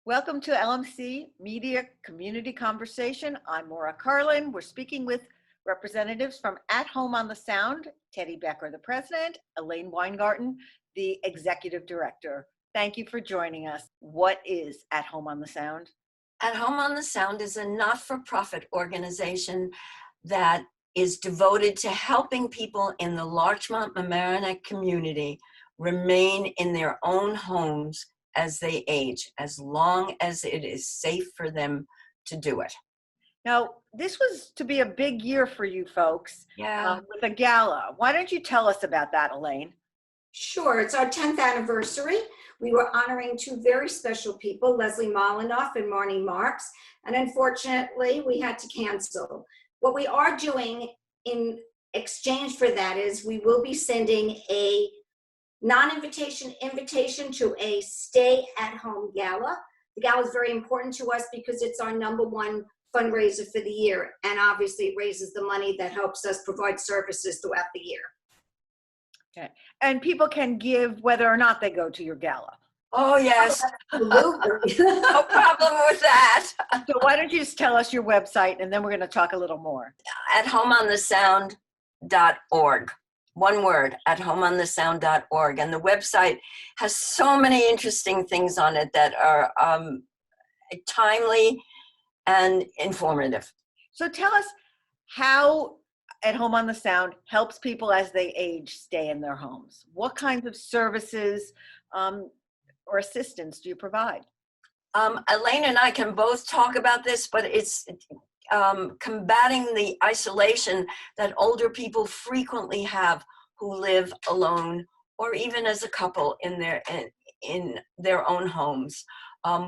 Welcome to LMC Media Community Conversation. I'm Maura Carlin. We're speaking with representatives from At Home on the Sound, Teddy Becker, the president, Elaine Weingarten, the executive director. Thank you for joining us. What is At Home on the Sound? At Home on the Sound is a not-for-profit organization that is devoted to helping people in the Larchmont Mamaroneck community remain in their own homes as they age, as long as it is safe for them to do it. Now, this was to be a big year for you folks with a gala. Why don't you tell us about that, Elaine? Sure, it's our 10th anniversary. We were honoring two very special people, Leslie Molinoff and Marnie Marks, and unfortunately we had to cancel. What we are doing in exchange for that is we will be sending a non-invitation invitation to a stay-at-home gala. The gala is very important to us because it's our #1 fundraiser for the year, and obviously it raises the money that helps us provide services throughout the year. Okay. And people can give whether or not they go to your gala. Oh, yes. Absolutely. No problem with that. So why don't you just tell us your website, and then we're going to talk a little more. AtHomeOnTheSound.org. One word, AtHomeOnTheSound.org. And the website has so many interesting things on it that are timely and informative. So tell us how At Home on the Sound helps people as they age stay in their homes. What kinds of services or assistance do you provide? Elaine and I can both talk about this, but it's combating the isolation that older people frequently have who live alone or even as a couple in their own homes.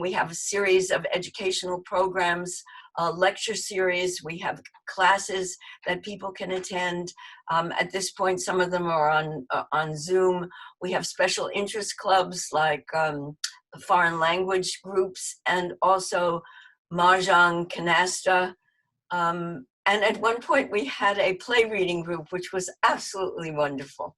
We have a series of educational programs, a lecture series. We have classes that people can attend. At this point, some of them are on Zoom. We have special interest clubs like foreign language groups and also Mahjong, Canasta. And at one point we had a play reading group, which was absolutely wonderful.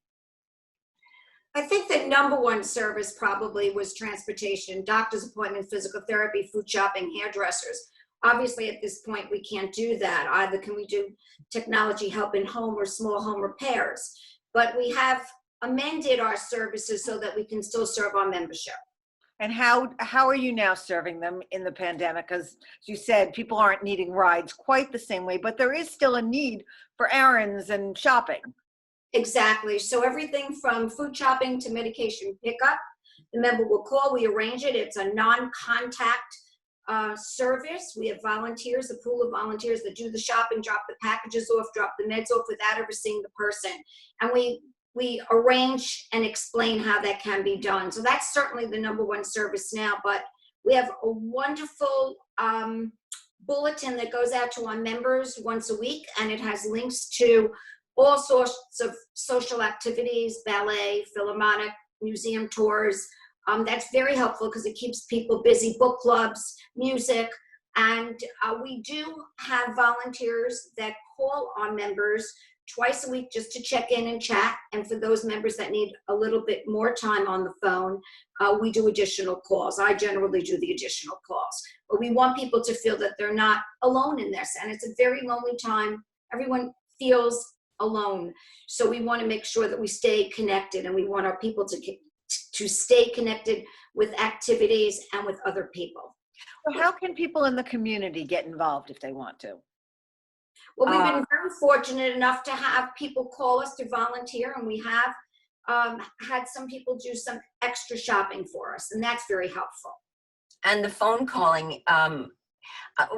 I think the #1 service probably was transportation, doctor's appointment, physical therapy, food shopping, hairdressers. Obviously, at this point, we can't do that. Either can we do technology help in home or small home repairs. But we have amended our services so that we can still serve our membership. And how are you now serving them in the pandemic? Because as you said, people aren't needing rides quite the same way, but there is still a need for errands and shopping. Exactly. So everything from food shopping to medication pickup, the member will call, we arrange it. It's a non-contact service. We have volunteers, a pool of volunteers that do the shopping, drop the packages off, drop the meds off without ever seeing the person. And we arrange and explain how that can be done. So that's certainly the #1 service now, but we have a wonderful bulletin that goes out to our members once a week, and it has links to all sorts of social activities, ballet, philharmonic, museum tours. That's very helpful because it keeps people busy, book clubs, music, and we do have volunteers that call our members twice a week just to check in and chat. And for those members that need a little bit more time on the phone, we do additional calls. I generally do the additional calls. But we want people to feel that they're not alone in this. And it's a very lonely time. Everyone feels alone. So we want to make sure that we stay connected, and we want our people to stay connected with activities and with other people. So how can people in the community get involved if they want to? Well, we've been very fortunate enough to have people call us to volunteer, and we have had some people do some extra shopping for us, and that's very helpful. And the phone calling,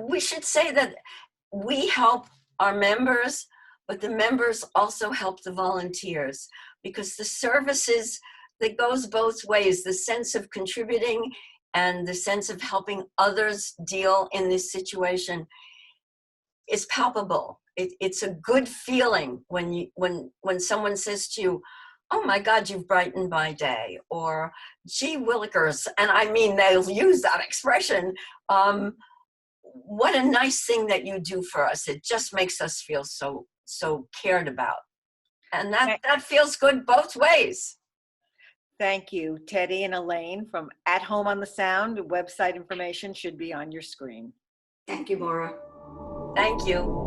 we should say that we help our members, but the members also help the volunteers, because the services, that goes both ways, the sense of contributing and the sense of helping others deal in this situation is palpable. It's a good feeling when someone says to you, "Oh my God, you've brightened my day," or "Gee willikers," and I mean they'll use that expression. What a nice thing that you do for us. It just makes us feel so cared about, and that feels good both ways. Thank you, Teddy and Elaine from At Home on the Sound. Website information should be on your screen. Thank you, Maura. Thank you.